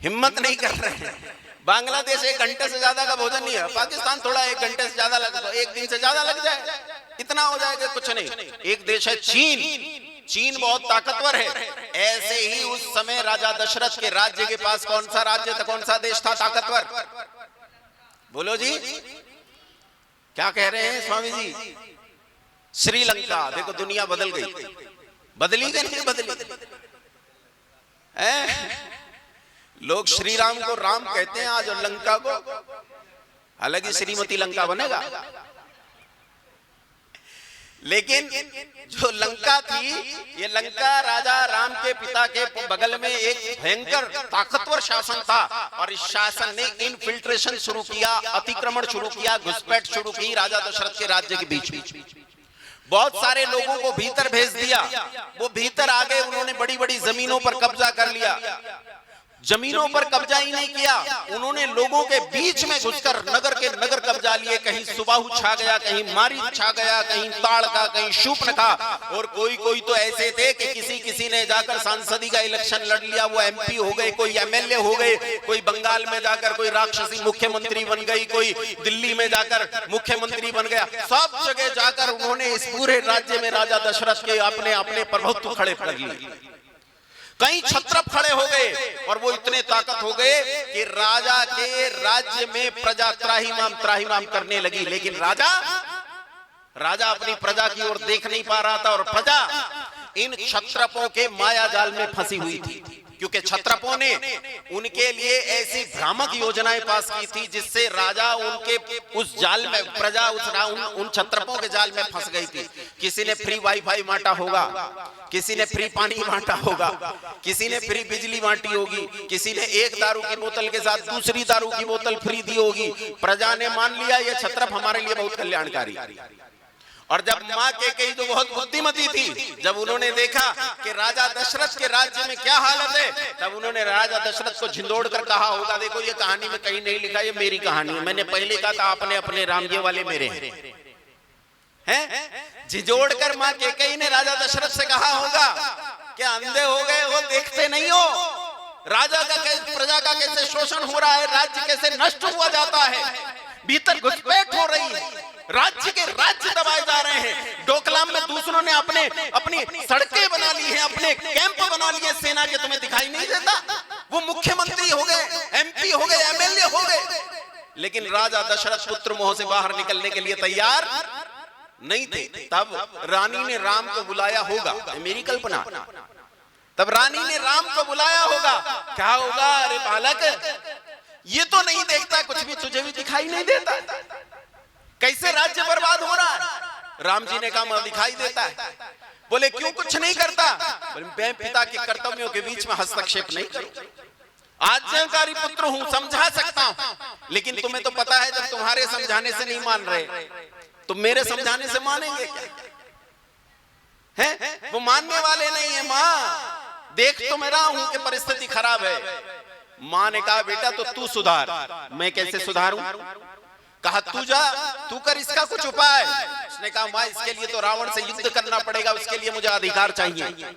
हिम्मत नहीं कर रहे हैं। बांग्लादेश 1 घंटे से ज्यादा का भोजन नहीं है। पाकिस्तान थोड़ा 1 घंटे से ज्यादा लग, 1 दिन से ज्यादा लग जाए, इतना हो जाएगा, कुछ नहीं। एक देश है चीन, चीन बहुत ताकतवर है। ऐसे ही उस समय राजा दशरथ के राज्य के पास कौन सा राज्य था, कौन सा देश था ताकतवर? बोलो जी, क्या कह रहे हैं स्वामी जी? श्रीलंका। देखो दुनिया बदल गई, बदली कि नहीं बदली? लोग श्री राम को राम कहते हैं आज, और लंका को, हालांकि श्रीमती लंका बनेगा, लेकिन जो लंका थी, ये लंका राजा राम के पिता के बगल में एक भयंकर ताकतवर शासन था, और इस शासन ने इनफिल्ट्रेशन शुरू किया, अतिक्रमण शुरू किया, घुसपैठ शुरू की राजा दशरथ के राज्य के बीच में। बहुत सारे लोगों को भीतर भेज दिया, वो भीतर आ गए, उन्होंने बड़ी बड़ी जमीनों पर कब्जा कर लिया। जमीनों पर कब्जा ही नहीं किया, उन्होंने लोगों के बीच में घुसकर नगर के नगर कब्जा लिए। कहीं सुबाहु छा गया, कहीं मारीच छा गया, कहीं ताड़का, कहीं शूर्पणखा, और कोई कोई तो ऐसे थे कि किसी ने जाकर सांसदी का इलेक्शन लड़ लिया, वो एमपी हो गए, कोई एमएलए हो गए, कोई बंगाल में जाकर कोई राक्षसी मुख्यमंत्री बन गई, कोई दिल्ली में जाकर मुख्यमंत्री बन गया। सब जगह जाकर उन्होंने इस पूरे राज्य में राजा दशरथ के अपने अपने प्रभुत्व खड़े कर लिए। कई छत्रप खड़े हो गए, और वो इतने ताकत हो गए कि राजा के राज्य में प्रजा त्राहिमाम करने लगी। लेकिन राजा अपनी प्रजा की ओर देख नहीं पा रहा था, और प्रजा इन छत्रपों के माया जाल में फंसी हुई थी, क्योंकि छत्रपों ने उनके लिए ऐसी भ्रामक योजनाएं पास की थी जिससे राजा उनके उस जाल में, प्रजा उन छत्रपों के जाल में फंस गई थी। किसी ने फ्री वाईफाई बांटा होगा, किसी ने फ्री पानी बांटा होगा, किसी ने फ्री बिजली बांटी होगी, किसी ने एक दारू की बोतल के साथ दूसरी दारू की बोतल फ्री दी होगी। प्रजा ने मान लिया ये छत्रप हमारे लिए बहुत कल्याणकारी। और जब माँ कैकेयी जो बहुत बुद्धिमती थी, जब उन्होंने देखा कि राजा दशरथ के राज्य में क्या हालत है, तब उन्होंने राजा दशरथ को झिंदोड़ कर कहा होगा, देखो ये कहानी में कहीं नहीं लिखा, ये मेरी कहानी है, मैंने पहले कहा था आपने अपने राम, ये वाले मेरे हैं। झिंझोड़ कर माँ कैकेयी ने राजा दशरथ से कहा होगा, क्या अंधे हो गए हो, देखते नहीं हो राजा का कैसे, प्रजा का कैसे शोषण हो रहा है, राज्य कैसे नष्ट हुआ जाता है, भीतर घुसपैठ हो रही है, राज्य के राज्य दबाए जा रहे हैं। डोकलाम में दूसरों ने अपनी सड़कें बना ली हैं, अपने कैंप बना लिए सेना के, तुम्हें दिखाई नहीं देता? वो मुख्यमंत्री हो गए, एमपी हो गए, एमएलए हो गए, लेकिन राजा दशरथ पुत्र मोह से बाहर निकलने के लिए तैयार नहीं थे। तब रानी ने राम को बुलाया होगा, मेरी कल्पना, तब रानी ने राम को बुलाया होगा, क्या होगा, अरे बालक ये तो नहीं देखता कुछ भी, तुझे भी दिखाई नहीं देता, कैसे राज्य बर्बाद हो रहा है? राम जी ने कहा दिखाई देता है। बोले क्यों कुछ नहीं करता? बोले मैं पिता के कर्तव्यों के बीच में हस्तक्षेप नहीं करूं, आज्ञाकारी पुत्र हूं, समझा सकता हूं, लेकिन तुम्हें तो पता है जब तुम्हारे समझाने से नहीं मान रहे तो मेरे समझाने से मानेंगे क्या? हैं? वो मानने वाले नहीं है। माँ देख तो मैं रहा हूं कि परिस्थिति खराब है। माँ ने कहा बेटा तो तू सुधार। मैं कैसे सुधारूं? कहा तू जा, तू कर इसका कुछ उपाय। उसने कहा माँ इसके लिए तो रावण से युद्ध करना पड़ेगा, उसके लिए मुझे अधिकार चाहिए।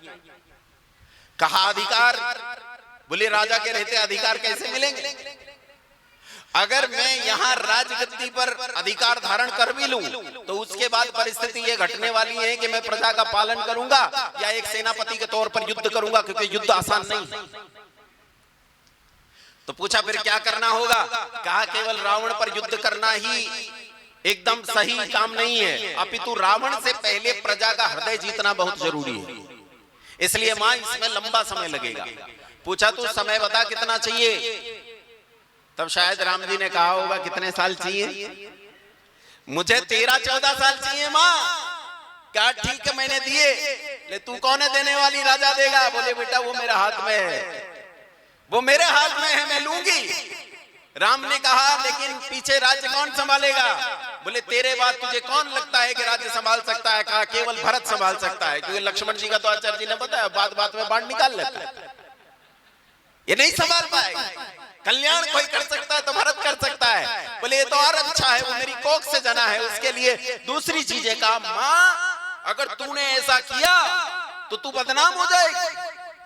कहा अधिकार? बोले राजा के रहते अधिकार कैसे मिलेंगे? अगर मैं यहाँ राजगद्दी पर अधिकार धारण कर भी लूं तो उसके बाद परिस्थिति ये घटने वाली है कि मैं प्रजा का पालन करूंगा या एक सेनापति के तौर पर युद्ध करूंगा, क्योंकि युद्ध आसान नहीं। तो पूछा फिर क्या करना होगा? कहा केवल रावण पर युद्ध करना ही एकदम सही काम नहीं है, अपितु रावण से पहले प्रजा का हृदय जीतना बहुत जरूरी है। इसलिए माँ इसमें लंबा समय लगेगा। पूछा तू समय बता कितना चाहिए? तब शायद राम जी ने कहा होगा कितने साल चाहिए? मुझे 13-14 साल चाहिए माँ। क्या ठीक है मैंने दिए। ले तू कौन है देने वाली? राजा देगा। बोले बेटा वो मेरे हाथ में है, वो मेरे हाथ में है, मैं लूंगी। राम ने कहा लेकिन पीछे राज्य कौन संभालेगा? बोले तेरे बाद तुझे कौन लगता है कि राज्य संभाल सकता है? कहा केवल भरत संभाल सकता है, क्योंकि लक्ष्मण जी का तो आचार्य जी ने बताया बात बात में बाण निकाल लेता है। ये नहीं संभाल पाएगी। कल्याण कोई कर सकता है तो भारत कर सकता है, बोले ये तो और अच्छा है, वो मेरी कोख से जना है, उसके लिए दूसरी चीजें का। माँ अगर तूने ऐसा किया तो तू बदनाम हो जाएगी,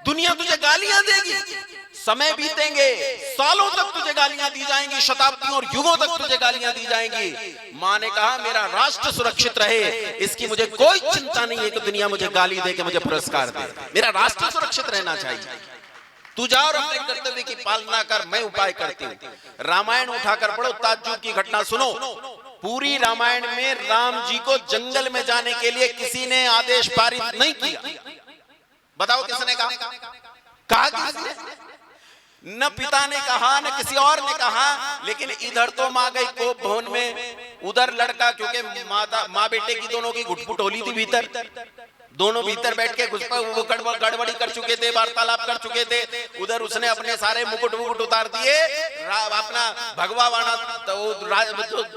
दुनिया तुझे गालियां देगी, समय बीतेंगे, सालों तक तुझे गालियां दी जाएंगी, शताब्दियों और युगों तक तुझे गालियां दी जाएंगी। माँ ने कहा मेरा राष्ट्र सुरक्षित रहे, इसकी मुझे कोई चिंता नहीं है कि दुनिया मुझे गाली दे के मुझे पुरस्कार दे, मेरा राष्ट्र सुरक्षित रहना चाहिए। तू जा और अपने कर्तव्य की पालना कर, मैं उपाय करती हूँ। रामायण उठाकर पढ़ो, ताज्जुब की घटना सुनो। पूरी रामायण में राम जी को जंगल में जाने के लिए किसी ने आदेश पारित नहीं किया। बताओ किसने कहा? किसने? न पिता ने कहा न किसी और ने कहा, लेकिन इधर तो माँ गई कोप भवन में, उधर लड़का, क्योंकि माँ बेटे की दोनों की घुटपुट होली थी भीतर, दोनों भीतर बैठ के गड़बड़ी कर चुके थे, वार्तालाप कर चुके थे। उधर उसने अपने सारे मुकुट उतार दिए, अपना भगवा वाणा तो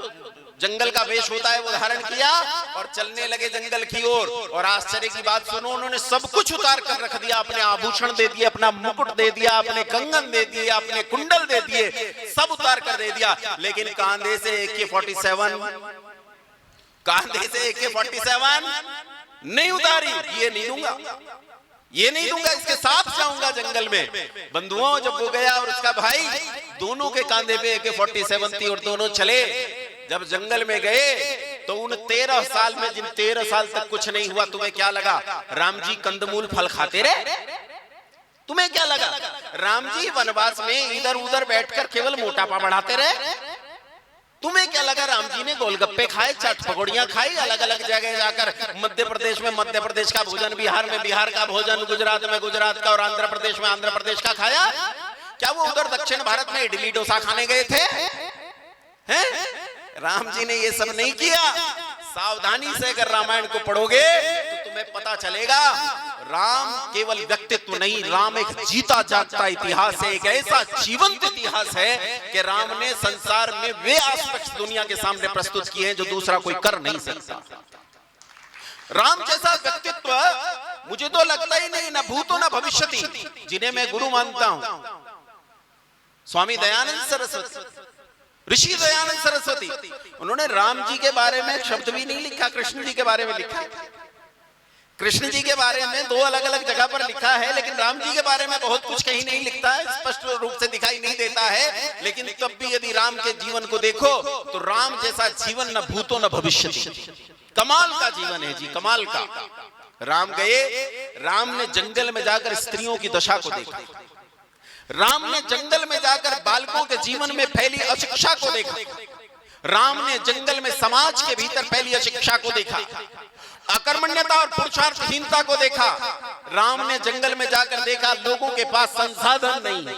जंगल का वेश होता है वो धारण किया और चलने लगे जंगल की ओर। और आश्चर्य की बात सुनो, उन्होंने सब कुछ उतार कर रख दिया, अपने आभूषण दे दिए, अपना मुकुट दे दिया, अपने कंगन दे दिए, अपने कुंडल दे दिए, सब उतार कर दे दिया। लेकिन कांधे से AK-47, कांधे से AK-47 नहीं उतारी। ये नहीं दूंगा, ये नहीं दूंगा, इसके साथ जाऊंगा जंगल में। बंधुओं जब वो गया और उसका भाई, दोनों के कांधे पे AK-47 थी और दोनों चले। जब जंगल में गए तो उन 13 साल में, जिन 13 साल तक कुछ नहीं हुआ, तुम्हें क्या लगा राम जी कंदमूल फल खाते रहे? तुम्हें क्या लगा राम जी वनवास में इधर उधर बैठकर केवल मोटापा बढ़ाते रहे? तुम्हें क्या लगा राम जी ने गोलगप्पे खाए, चाट पकौड़ियां खाई, अलग अलग जगह जाकर मध्य प्रदेश में मध्य प्रदेश का भोजन, बिहार में बिहार का भोजन, गुजरात में गुजरात का और आंध्र प्रदेश में आंध्र प्रदेश का खाया? क्या वो उधर दक्षिण भारत में इडली डोसा खाने गए थे? हैं? राम जी ने ये सब नहीं किया। सावधानी से अगर रामायण को पढ़ोगे तो तुम्हें पता चलेगा राम केवल व्यक्तित्व नहीं, राम एक जीता जागता इतिहास है, एक ऐसा जीवंत इतिहास है कि राम ने संसार में वे एस्पेक्ट्स दुनिया के सामने प्रस्तुत किए हैं जो दूसरा कोई कर नहीं सकता। राम जैसा व्यक्तित्व मुझे तो लगता ही नहीं, ना भूतो ना भविष्यति, जिन्हें मैं गुरु मानता हूं, स्वामी दयानंद सरस्वती, ऋषि दयानंद सरस्वती, उन्होंने राम जी के बारे में शब्द भी नहीं लिखा, कृष्ण जी के बारे में लिखा। कृष्ण जी के बारे में 2 अलग अलग जगह पर लिखा है, लेकिन राम जी के बारे में बहुत कुछ कहीं नहीं लिखता है, स्पष्ट रूप से दिखाई नहीं देता है। लेकिन तब भी यदि राम के जीवन को देखो तो राम जैसा जीवन न भूतो न भविष्य, कमाल का जीवन है जी, कमाल का। राम गए, राम ने जंगल में जाकर स्त्रियों की दशा को देखा, राम ने जंगल में जाकर बालकों के जीवन में फैली अशिक्षा को देखा, राम ने जंगल में समाज के भीतर फैली अशिक्षा को देखा, अकर्मण्यता और पुरुषार्थहीनता को देखा। राम ने जंगल में जाकर देखा लोगों के पास संसाधन नहीं है,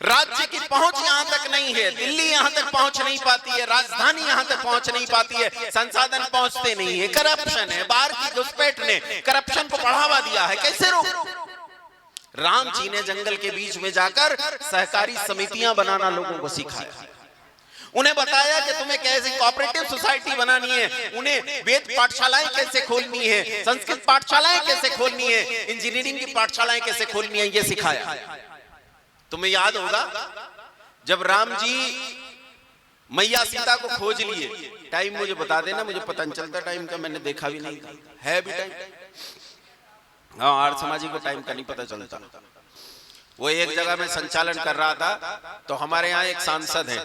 राज्य की पहुंच यहां तक नहीं है, दिल्ली यहां तक पहुंच नहीं पाती है, राजधानी यहां तक पहुंच नहीं पाती है, संसाधन पहुंचते नहीं है, करप्शन है, बाहर की घुसपैठ ने करप्शन को बढ़ावा दिया है, कैसे रोको? राम जी ने जंगल के बीच में जाकर सहकारी समितियां बनाना लोगों को सिखाया, उन्हें बताया कि तुम्हें कैसे कोऑपरेटिव सोसाइटी बनानी है, उन्हें वेद पाठशालाएं कैसे खोलनी है, संस्कृत पाठशालाएं कैसे खोलनी है, इंजीनियरिंग की पाठशालाएं कैसे खोलनी है, ये सिखाया। तुम्हें याद होगा जब राम जी मैया सीता को खोज लिए, टाइम मुझे बता देना, मुझे पता नहीं चलता टाइम का, मैंने देखा भी नहीं है भी टाइम। हाँ, आर्य समाजी को टाइम का नहीं पता चलता। वो एक जगह में संचालन कर रहा था तो हमारे यहाँ एक सांसद है,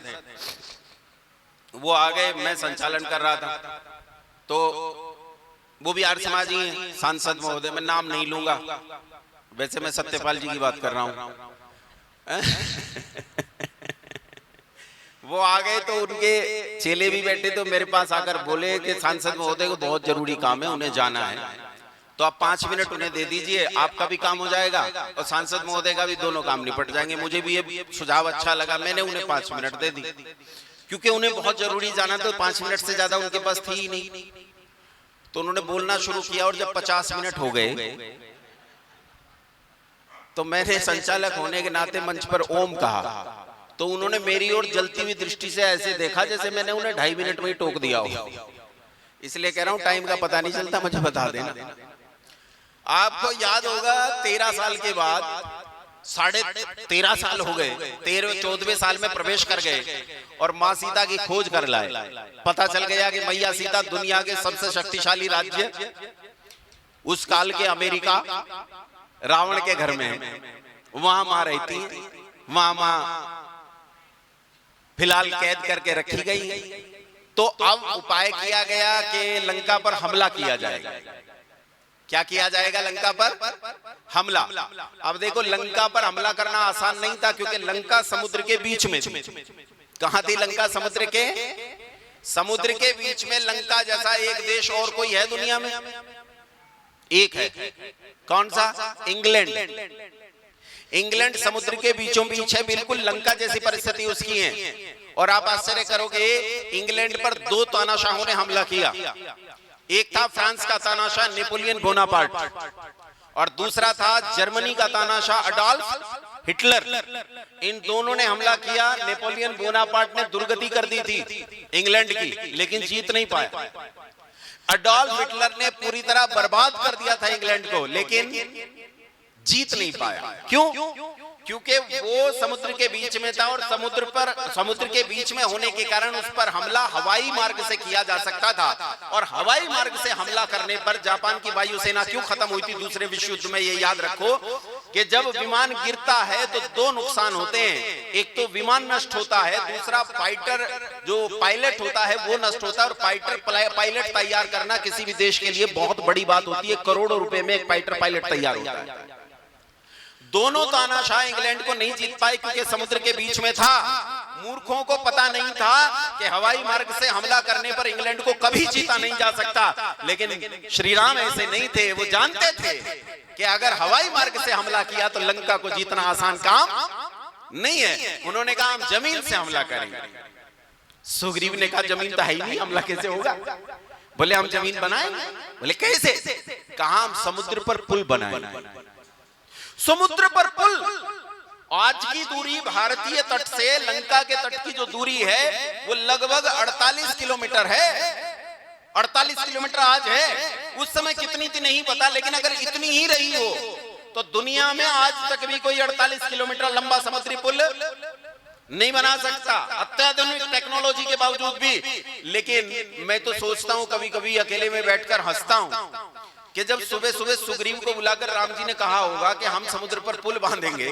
वो आ गए, मैं संचालन कर रहा था तो वो भी आर्य समाजी हैं, सांसद महोदय, मैं नाम नहीं लूंगा, वैसे मैं सत्यपाल जी की बात कर रहा हूँ। वो आ गए तो उनके चेले भी बैठे तो मेरे पास आकर बोले कि सांसद महोदय को बहुत जरूरी काम है, उन्हें जाना है, तो आप 5 मिनट उन्हें दे दीजिए, आपका भी काम हो जाएगा और सांसद महोदय का भी, दोनों काम निपट जाएंगे। मुझे भी ये सुझाव अच्छा लगा, मैंने उन्हें 5 मिनट दे दी, क्योंकि उन्हें बहुत जरूरी जाना, तो 5 मिनट से ज्यादा उनके पास थी ही नहीं। तो उन्होंने बोलना शुरू किया और जब 50 मिनट हो गए तो मैंने संचालक होने के नाते मंच पर ओम कहा, तो उन्होंने मेरी ओर जलती हुई दृष्टि से ऐसे देखा जैसे मैंने उन्हें 2.5 मिनट में ही टोक दिया हो। इसलिए कह रहा हूं टाइम का पता नहीं चलता, मुझे बता देना। आपको याद होगा 13 साल के बाद 13.5 साल हो गए, 13वें-14वें साल में प्रवेश कर गए और माँ सीता की खोज कर लाए। पता चल गया कि मैया सीता दुनिया के सबसे शक्तिशाली राज्य उस काल के अमेरिका रावण के घर में है, वहां मां रहती है, वहां मां फिलहाल कैद करके रखी गई। तो अब उपाय किया गया कि लंका पर हमला किया जाएगा। क्या किया जाएगा? लंका पर हमला। अब देखो, लंका पर हमला करना आसान नहीं था, क्योंकि लंका समुद्र के बीच में थी। कहां थी लंका? समुद्र के बीच में। लंका जैसा एक देश और कोई है दुनिया में? एक है। कौन सा? इंग्लैंड समुद्र के बीचों बीच है, बिल्कुल लंका जैसी परिस्थिति उसकी है। और आप आश्चर्य करोगे, इंग्लैंड पर 2 तानाशाहों ने हमला किया। एक था फ्रांस का तानाशाह नेपोलियन बोनापार्ट और दूसरा था जर्मनी का तानाशाह अडॉल्फ हिटलर। इन दोनों ने हमला किया। नेपोलियन बोनापार्ट ने दुर्गति कर दी थी इंग्लैंड की, लेकिन जीत नहीं पाया। अडॉल्फ हिटलर ने पूरी तरह बर्बाद कर दिया था इंग्लैंड को, लेकिन जीत नहीं पाया। क्यों? क्योंकि वो समुद्र के बीच में था और समुद्र के बीच में होने के कारण उस पर हमला हवाई मार्ग से किया जा सकता था। और हवाई मार्ग से हमला करने पर जापान की वायुसेना क्यों खत्म हुई थी दूसरे विश्व युद्ध में? ये याद रखो कि जब विमान गिरता है तो 2 नुकसान होते हैं। एक तो विमान नष्ट होता है, दूसरा फाइटर जो पायलट होता है वो नष्ट होता है। और फाइटर पायलट तैयार करना किसी भी देश के लिए बहुत बड़ी बात होती है। करोड़ों रुपए में एक फाइटर पायलट तैयार होता है। दोनों तानाशाह इंग्लैंड को नहीं जीत पाए क्योंकि समुद्र के बीच में था। मूर्खों को पता नहीं था कि हवाई मार्ग से हमला करने पर इंग्लैंड को कभी जीता नहीं जा सकता। लेकिन श्री राम ऐसे नहीं थे, वो जानते थे कि अगर हवाई मार्ग से हमला किया तो लंका को जीतना आसान काम नहीं है। उन्होंने कहा हम जमीन से हमला करेंगे। सुग्रीव ने कहा जमीन तो है ही नहीं, हमला कैसे होगा? बोले हम जमीन बनाएंगे। बोले कैसे? कहा हम समुद्र पर पुल बनाएंगे। समुद्र पर पुल। आज की दूरी भारतीय तट से लंका के तट की जो दूरी है वो लगभग 48 किलोमीटर है। 48 किलोमीटर आज है, उस समय कितनी थी नहीं पता, लेकिन अगर इतनी ही रही हो तो दुनिया में आज तक भी कोई 48 किलोमीटर लंबा समुद्री पुल नहीं बना सकता, अत्याधुनिक टेक्नोलॉजी के बावजूद भी। लेकिन मैं तो सोचता हूं, कभी कभी अकेले में बैठकर हंसता हूं कि जब सुबह सुबह सुग्रीव को बुलाकर राम जी ने कहा होगा कि हम समुद्र पर पुल बांधेंगे,